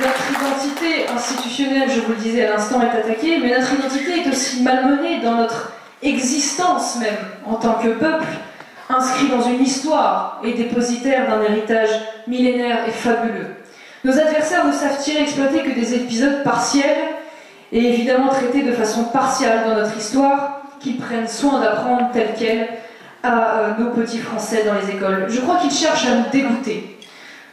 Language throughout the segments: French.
notre identité institutionnelle, je vous le disais à l'instant, est attaquée, mais notre identité est aussi malmenée dans notre existence même, en tant que peuple, inscrit dans une histoire et dépositaire d'un héritage millénaire et fabuleux. Nos adversaires ne savent tirer exploiter que des épisodes partiels et évidemment traités de façon partiale dans notre histoire, qu'ils prennent soin d'apprendre telle qu'elle à nos petits Français dans les écoles. Je crois qu'ils cherchent à nous dégoûter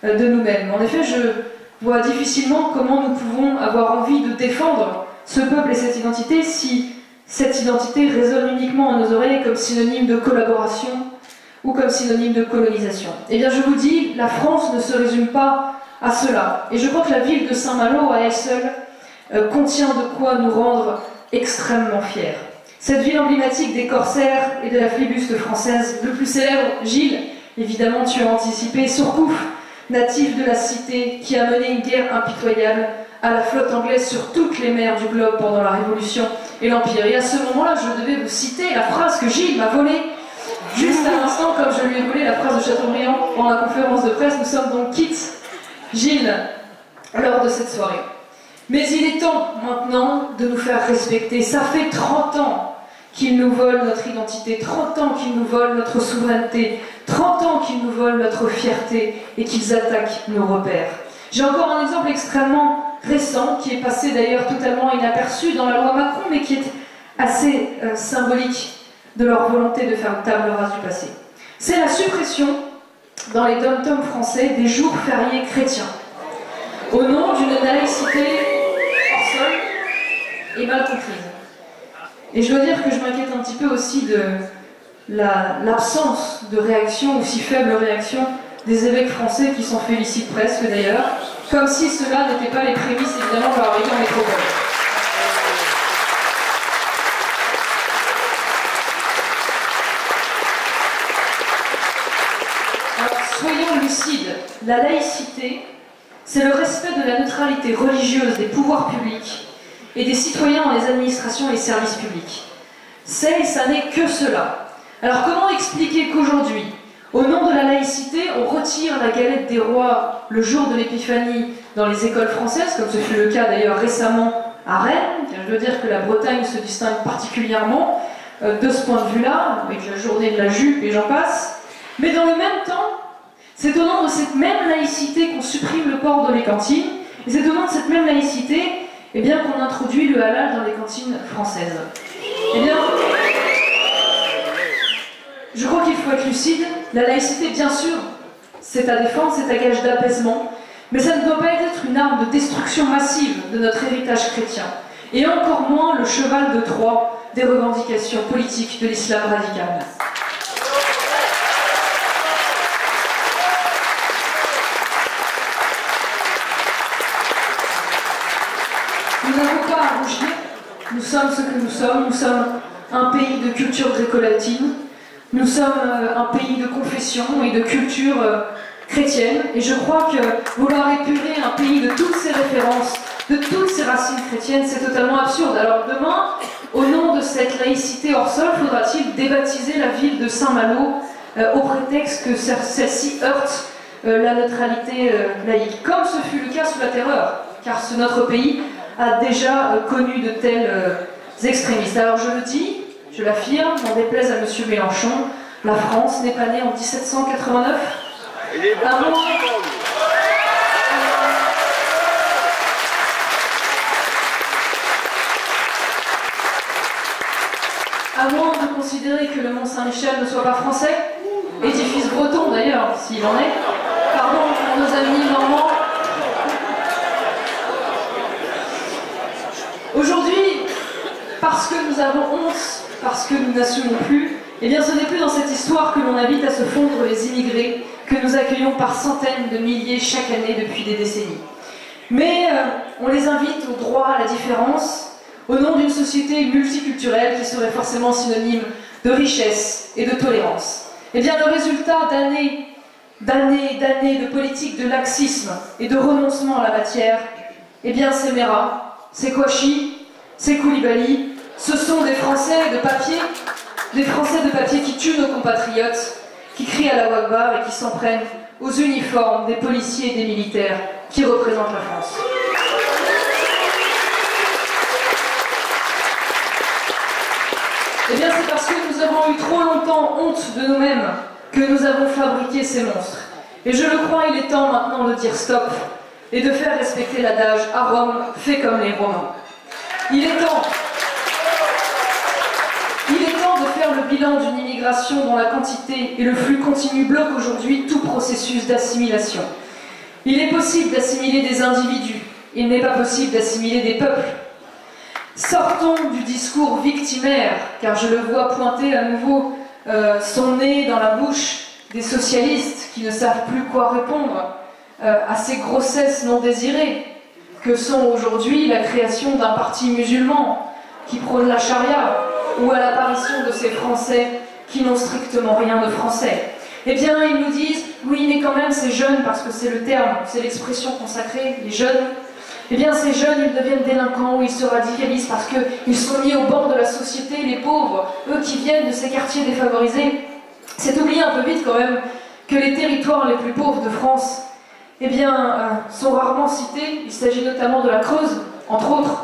de nous-mêmes. En effet, je vois difficilement comment nous pouvons avoir envie de défendre ce peuple et cette identité si cette identité résonne uniquement à nos oreilles comme synonyme de collaboration ou comme synonyme de colonisation. Eh bien, je vous dis, la France ne se résume pas à cela. Et je crois que la ville de Saint-Malo, à elle seule, contient de quoi nous rendre extrêmement fiers. Cette ville emblématique des corsaires et de la flibuste française, le plus célèbre, Gilles, évidemment tu as anticipé, Surcouf, natif de la cité, qui a mené une guerre impitoyable à la flotte anglaise sur toutes les mers du globe pendant la Révolution et l'Empire. Et à ce moment-là, je devais vous citer la phrase que Gilles m'a volée juste à l'instant, comme je lui ai volé la phrase de Chateaubriand pendant la conférence de presse. Nous sommes donc quittes, Gilles, lors de cette soirée. Mais il est temps maintenant de nous faire respecter. Ça fait 30 ans qu'ils nous volent notre identité, 30 ans qu'ils nous volent notre souveraineté, 30 ans qu'ils nous volent notre fierté et qu'ils attaquent nos repères. J'ai encore un exemple extrêmement récent, qui est passé d'ailleurs totalement inaperçu dans la loi Macron, mais qui est assez symbolique de leur volonté de faire table rase du passé. C'est la suppression, dans les dom-toms français, des jours fériés chrétiens, au nom d'une laïcité hors sol et mal comprise. Et je dois dire que je m'inquiète un petit peu aussi de l'absence de réaction, ou si faible réaction, des évêques français qui s'en félicitent presque d'ailleurs, comme si cela n'était pas les prémices évidemment de leur vie en métropole. Alors soyons lucides, la laïcité, c'est le respect de la neutralité religieuse des pouvoirs publics et des citoyens dans les administrations et les services publics. C'est et ça n'est que cela. Alors comment expliquer qu'aujourd'hui, au nom de la laïcité, on retire la galette des rois le jour de l'épiphanie dans les écoles françaises, comme ce fut le cas d'ailleurs récemment à Rennes, car je veux dire que la Bretagne se distingue particulièrement de ce point de vue-là, avec la journée de la jupe et j'en passe. Mais dans le même temps, c'est au nom de cette même laïcité qu'on supprime le port dans les cantines, et c'est au nom de cette même laïcité eh bien, qu'on introduit le halal dans les cantines françaises. Eh bien, je crois qu'il faut être lucide. La laïcité, bien sûr, c'est à défendre, c'est à gage d'apaisement, mais ça ne doit pas être une arme de destruction massive de notre héritage chrétien, et encore moins le cheval de Troie des revendications politiques de l'islam radical. Nous n'avons pas à rougir, nous sommes ce que nous sommes un pays de culture gréco-latine, nous sommes un pays de confession et de culture chrétienne, et je crois que vouloir épurer un pays de toutes ses références, de toutes ses racines chrétiennes, c'est totalement absurde. Alors demain, au nom de cette laïcité hors sol, faudra-t-il débaptiser la ville de Saint-Malo au prétexte que celle-ci heurte la neutralité laïque, comme ce fut le cas sous la Terreur, car notre pays a déjà connu de tels extrémistes. Alors je le dis, je l'affirme, n'en déplaise à M. Mélenchon, la France n'est pas née en 1789. À moins de considérer que le Mont Saint-Michel ne soit pas français, édifice breton d'ailleurs, s'il en est. Pardon pour nos amis normands. Aujourd'hui, parce que nous avons honte, parce que nous n'assumons plus, eh bien ce n'est plus dans cette histoire que l'on invite à se fondre les immigrés que nous accueillons par centaines de milliers chaque année depuis des décennies. Mais on les invite au droit à la différence, au nom d'une société multiculturelle qui serait forcément synonyme de richesse et de tolérance. Eh bien le résultat d'années de politique de laxisme et de renoncement à la matière, eh bien c'est Mera, c'est Kouachi, c'est Koulibaly, ce sont des Français de papier qui tuent nos compatriotes, qui crient à la Wakbar et qui s'en prennent aux uniformes des policiers et des militaires qui représentent la France. c'est parce que nous avons eu trop longtemps honte de nous-mêmes que nous avons fabriqué ces monstres. Et je le crois, il est temps maintenant de dire stop et de faire respecter l'adage « à Rome, fais comme les Romains ». Il est temps de faire le bilan d'une immigration dont la quantité et le flux continu bloquent aujourd'hui tout processus d'assimilation. Il est possible d'assimiler des individus, il n'est pas possible d'assimiler des peuples. Sortons du discours victimaire, car je le vois pointer à nouveau son nez dans la bouche des socialistes qui ne savent plus quoi répondre à ces grossesses non désirées que sont aujourd'hui la création d'un parti musulman qui prône la charia ou à l'apparition de ces Français qui n'ont strictement rien de français. Eh bien, ils nous disent, oui, mais quand même, ces jeunes, parce que c'est le terme, c'est l'expression consacrée, les jeunes, eh bien, ces jeunes, ils deviennent délinquants ou ils se radicalisent parce qu'ils sont mis au bord de la société, les pauvres, eux qui viennent de ces quartiers défavorisés. C'est oublier un peu vite, quand même, que les territoires les plus pauvres de France, eh bien, sont rarement cités. Il s'agit notamment de la Creuse, entre autres,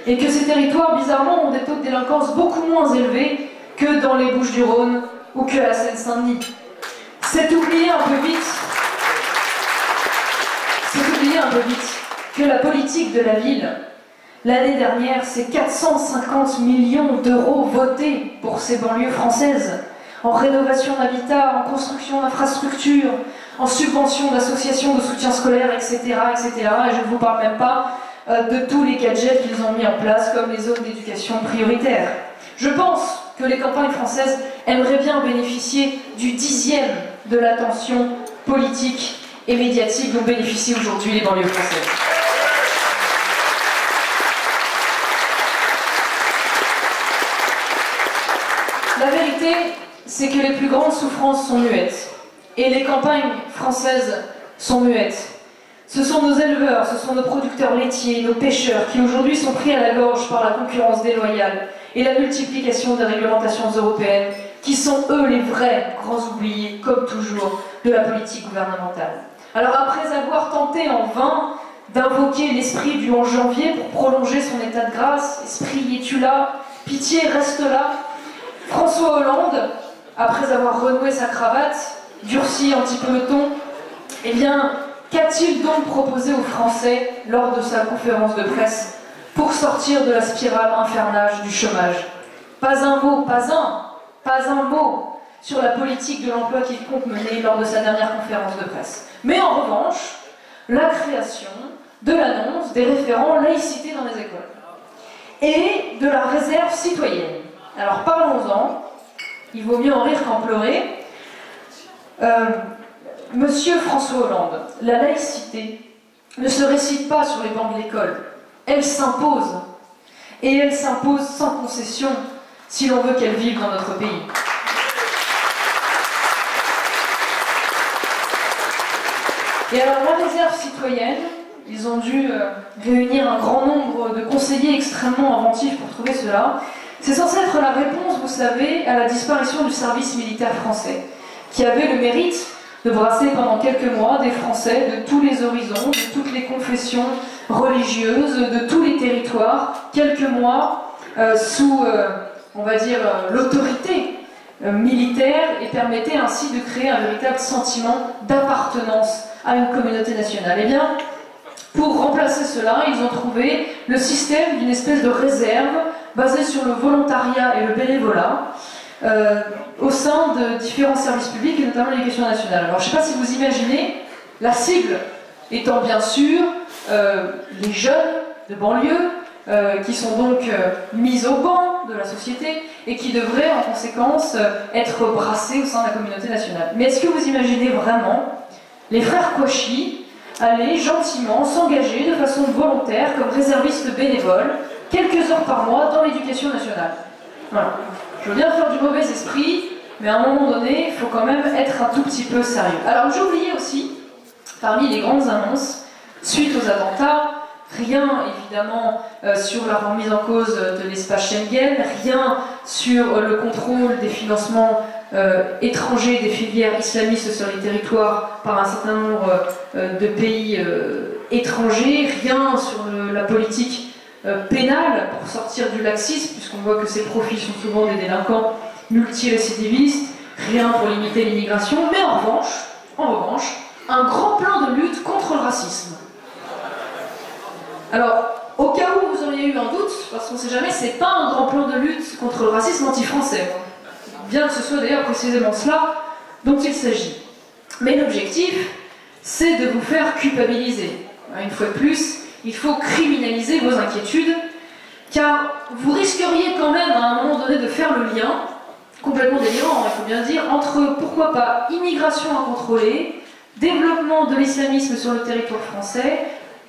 et que ces territoires, bizarrement, ont des taux de délinquance beaucoup moins élevés que dans les Bouches-du-Rhône ou que à la Seine-Saint-Denis. C'est oublier un peu vite que la politique de la ville, l'année dernière, c'est 450 millions d'euros votés pour ces banlieues françaises, en rénovation d'habitat, en construction d'infrastructures, en subvention d'associations de soutien scolaire, etc., etc. Et je ne vous parle même pas de tous les gadgets qu'ils ont mis en place, comme les zones d'éducation prioritaires. Je pense que les campagnes françaises aimeraient bien bénéficier du 10e de l'attention politique et médiatique dont bénéficient aujourd'hui les banlieues françaises. La vérité, c'est que les plus grandes souffrances sont muettes, et les campagnes françaises sont muettes. Ce sont nos éleveurs, ce sont nos producteurs laitiers, nos pêcheurs, qui aujourd'hui sont pris à la gorge par la concurrence déloyale et la multiplication des réglementations européennes, qui sont eux les vrais grands oubliés, comme toujours, de la politique gouvernementale. Alors après avoir tenté en vain d'invoquer l'esprit du 11 janvier pour prolonger son état de grâce, esprit es-tu là, pitié reste là, François Hollande, après avoir renoué sa cravate, durci un petit peu le ton, eh bien, qu'a-t-il donc proposé aux Français lors de sa conférence de presse pour sortir de la spirale infernale du chômage? Pas un mot, pas un mot sur la politique de l'emploi qu'il compte mener lors de sa dernière conférence de presse. Mais en revanche, la création de l'annonce des référents laïcité dans les écoles et de la réserve citoyenne. Alors parlons-en, il vaut mieux en rire qu'en pleurer. Monsieur François Hollande, la laïcité ne se récite pas sur les bancs de l'école, elle s'impose. Et elle s'impose sans concession si l'on veut qu'elle vive dans notre pays. Et alors la réserve citoyenne, ils ont dû réunir un grand nombre de conseillers extrêmement inventifs pour trouver cela. C'est censé être la réponse, vous savez, à la disparition du service militaire français, qui avait le mérite de brasser pendant quelques mois des Français de tous les horizons, de toutes les confessions religieuses, de tous les territoires, quelques mois sous, on va dire, l'autorité militaire, et permettait ainsi de créer un véritable sentiment d'appartenance à une communauté nationale. Eh bien, pour remplacer cela, ils ont trouvé le système d'une espèce de réserve basée sur le volontariat et le bénévolat au sein de différents services publics et notamment l'éducation nationale. Alors je ne sais pas si vous imaginez, la cible étant bien sûr les jeunes de banlieue qui sont donc mis au banc de la société et qui devraient en conséquence être brassés au sein de la communauté nationale. Mais est-ce que vous imaginez vraiment les frères Kouachi aller gentiment s'engager de façon volontaire comme réservistes bénévoles quelques heures par mois dans l'éducation nationale? Voilà. Je veux bien faire du mauvais esprit, mais à un moment donné, il faut quand même être un tout petit peu sérieux. Alors j'oubliais aussi, parmi les grandes annonces, suite aux attentats, rien évidemment sur la remise en cause de l'espace Schengen, rien sur le contrôle des financements étrangers des filières islamistes sur les territoires par un certain nombre de pays étrangers, rien sur la politique pénale pour sortir du laxisme, puisqu'on voit que ces profils sont souvent des délinquants multirécidivistes, rien pour limiter l'immigration, mais en revanche, un grand plan de lutte contre le racisme. Alors, au cas où vous auriez eu un doute, parce qu'on ne sait jamais, c'est pas un grand plan de lutte contre le racisme anti-français. Bien que ce soit d'ailleurs précisément cela dont il s'agit. Mais l'objectif, c'est de vous faire culpabiliser. Une fois de plus, il faut criminaliser vos inquiétudes, car vous risqueriez quand même à un moment donné de faire le lien, complètement délirant, il faut bien dire, entre, pourquoi pas, immigration incontrôlée, développement de l'islamisme sur le territoire français,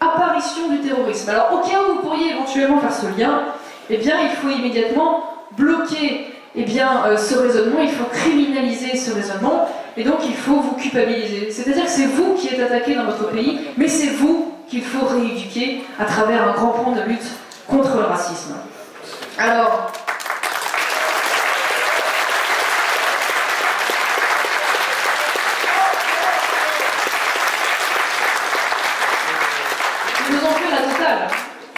apparition du terrorisme. Alors au cas où vous pourriez éventuellement faire ce lien, eh bien il faut immédiatement bloquer ce raisonnement, il faut criminaliser ce raisonnement, et donc il faut vous culpabiliser. C'est-à-dire que c'est vous qui êtes attaqué dans votre pays, mais c'est vous qu'il faut rééduquer à travers un grand plan de lutte contre le racisme. Alors, ils nous ont fait la totale.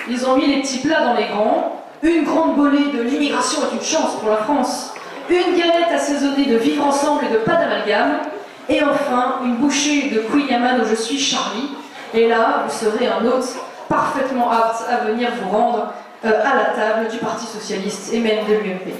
Ils ont mis les petits plats dans les grands. Une grande bolée de l'immigration est une chance pour la France. Une galette assaisonnée de vivre ensemble et de pas d'amalgame. Et enfin, une bouchée de Queen Yaman où je suis Charlie. Et là, vous serez un hôte parfaitement apte à venir vous rendre à la table du Parti Socialiste et même de l'UMP.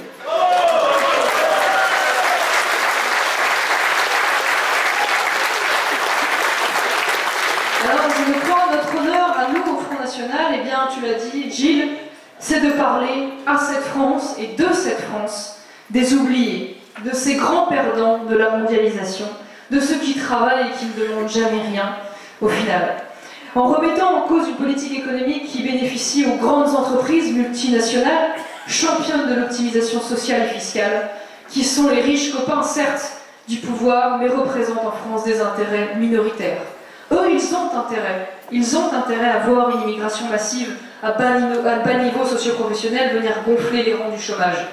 Alors, je crois notre honneur à nous, au Front National, eh bien, tu l'as dit, Gilles, c'est de parler à cette France et de cette France des oubliés, de ces grands perdants de la mondialisation, de ceux qui travaillent et qui ne demandent jamais rien au final. En remettant en cause une politique économique qui bénéficie aux grandes entreprises multinationales, championnes de l'optimisation sociale et fiscale, qui sont les riches copains, certes, du pouvoir, mais représentent en France des intérêts minoritaires. Eux, ils ont intérêt à voir une immigration massive à bas niveau socio-professionnel venir gonfler les rangs du chômage,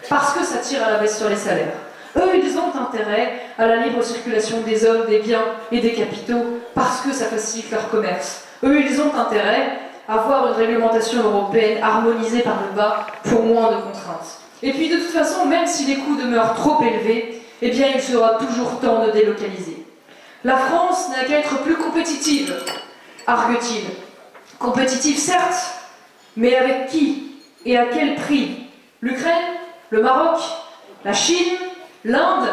parce que ça tire à la baisse sur les salaires. Eux, ils ont intérêt à la libre circulation des hommes, des biens et des capitaux, parce que ça facilite leur commerce. Eux, ils ont intérêt à avoir une réglementation européenne harmonisée par le bas pour moins de contraintes. Et puis, de toute façon, même si les coûts demeurent trop élevés, eh bien, il sera toujours temps de délocaliser. La France n'a qu'à être plus compétitive, argue-t-il. Compétitive, certes, mais avec qui et à quel prix? L'Ukraine? Le Maroc? La Chine? L'Inde,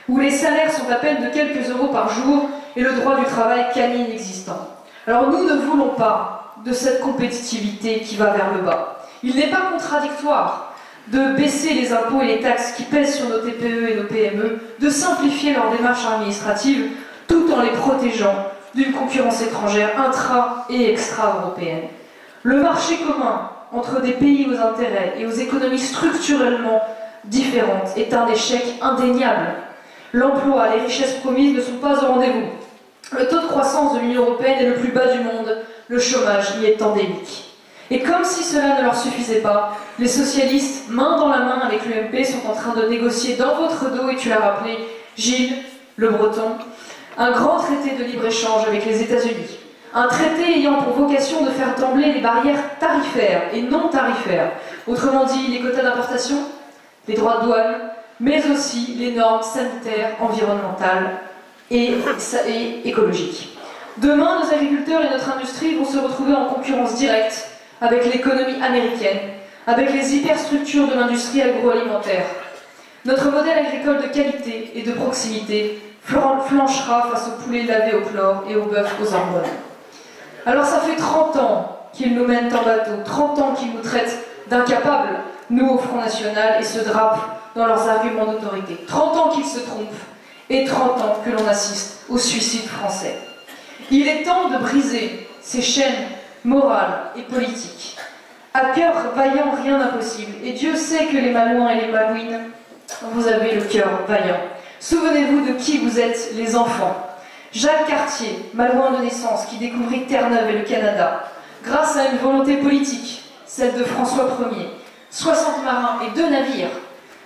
où les salaires sont à peine de quelques euros par jour et le droit du travail quasi inexistant. Alors nous ne voulons pas de cette compétitivité qui va vers le bas. Il n'est pas contradictoire de baisser les impôts et les taxes qui pèsent sur nos TPE et nos PME, de simplifier leurs démarches administratives tout en les protégeant d'une concurrence étrangère intra- et extra-européenne. Le marché commun entre des pays aux intérêts et aux économies structurellement différentes est un échec indéniable. L'emploi, les richesses promises ne sont pas au rendez-vous. Le taux de croissance de l'Union européenne est le plus bas du monde, le chômage y est endémique. Et comme si cela ne leur suffisait pas, les socialistes, main dans la main avec l'UMP, sont en train de négocier dans votre dos, et tu l'as rappelé, Gilles, le Breton, un grand traité de libre-échange avec les États-Unis. Un traité ayant pour vocation de faire trembler les barrières tarifaires et non tarifaires. Autrement dit, les quotas d'importation, les droits de douane, mais aussi les normes sanitaires, environnementales et écologiques. Demain, nos agriculteurs et notre industrie vont se retrouver en concurrence directe avec l'économie américaine, avec les hyperstructures de l'industrie agroalimentaire. Notre modèle agricole de qualité et de proximité flanchera face au poulet lavé au chlore et au bœuf aux hormones. Alors ça fait 30 ans qu'ils nous mènent en bateau, 30 ans qu'ils nous traitent d'incapables, nous au Front National, et se drapent dans leurs arguments d'autorité. 30 ans qu'ils se trompent, et 30 ans que l'on assiste au suicide français. Il est temps de briser ces chaînes morales et politiques. À cœur vaillant, rien d'impossible. Et Dieu sait que les Malouins et les Malouines, vous avez le cœur vaillant. Souvenez-vous de qui vous êtes, les enfants. Jacques Cartier, Malouin de naissance, qui découvrit Terre-Neuve et le Canada, grâce à une volonté politique, celle de François Ier, 60 marins et 2 navires.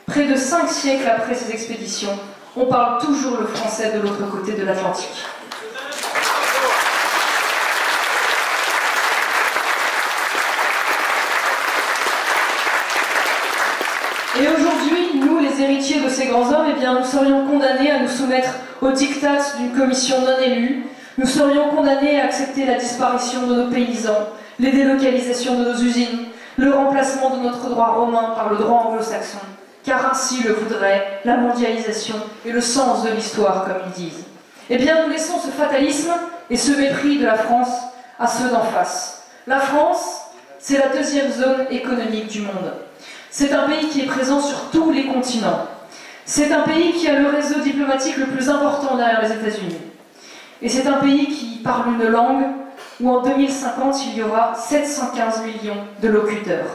Près de 5 siècles après ces expéditions, on parle toujours le français de l'autre côté de l'Atlantique. de ces grands hommes, eh bien, nous serions condamnés à nous soumettre aux diktats d'une commission non élue. Nous serions condamnés à accepter la disparition de nos paysans, les délocalisations de nos usines, le remplacement de notre droit romain par le droit anglo-saxon, car ainsi le voudrait la mondialisation et le sens de l'histoire, comme ils disent. Eh bien, nous laissons ce fatalisme et ce mépris de la France à ceux d'en face. La France, c'est la deuxième zone économique du monde. C'est un pays qui est présent sur tous les continents. C'est un pays qui a le réseau diplomatique le plus important derrière les États-Unis. Et c'est un pays qui parle une langue où en 2050, il y aura 715 millions de locuteurs.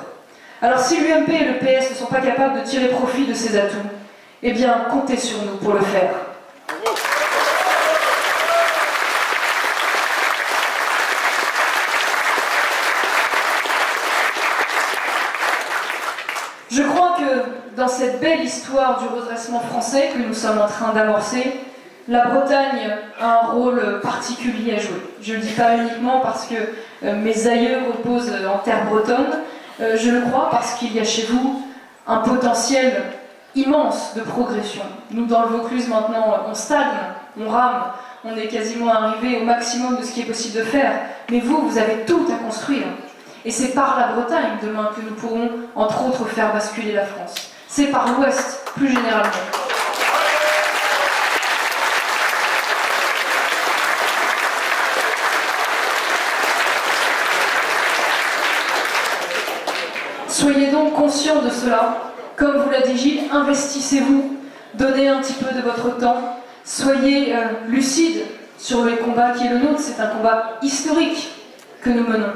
Alors si l'UMP et le PS ne sont pas capables de tirer profit de ces atouts, eh bien, comptez sur nous pour le faire. Je crois que dans cette belle histoire du redressement français que nous sommes en train d'amorcer, la Bretagne a un rôle particulier à jouer. Je ne le dis pas uniquement parce que mes aïeux reposent en terre bretonne, je le crois parce qu'il y a chez vous un potentiel immense de progression. Nous, dans le Vaucluse, maintenant, on stagne, on rame, on est quasiment arrivé au maximum de ce qui est possible de faire. Mais vous, vous avez tout à construire. Et c'est par la Bretagne, demain, que nous pourrons, entre autres, faire basculer la France. C'est par l'Ouest, plus généralement. Soyez donc conscients de cela. Comme vous l'a dit Gilles, investissez-vous, donnez un petit peu de votre temps, soyez lucides sur le combat qui est le nôtre. C'est un combat historique que nous menons.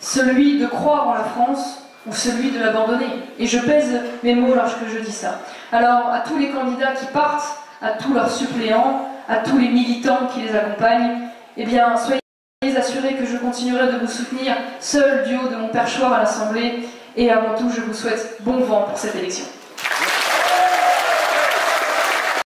Celui de croire en la France ou celui de l'abandonner. Et je pèse mes mots lorsque je dis ça. Alors, à tous les candidats qui partent, à tous leurs suppléants, à tous les militants qui les accompagnent, eh bien, soyez assurés que je continuerai de vous soutenir seul du haut de mon perchoir à l'Assemblée. Et avant tout, je vous souhaite bon vent pour cette élection.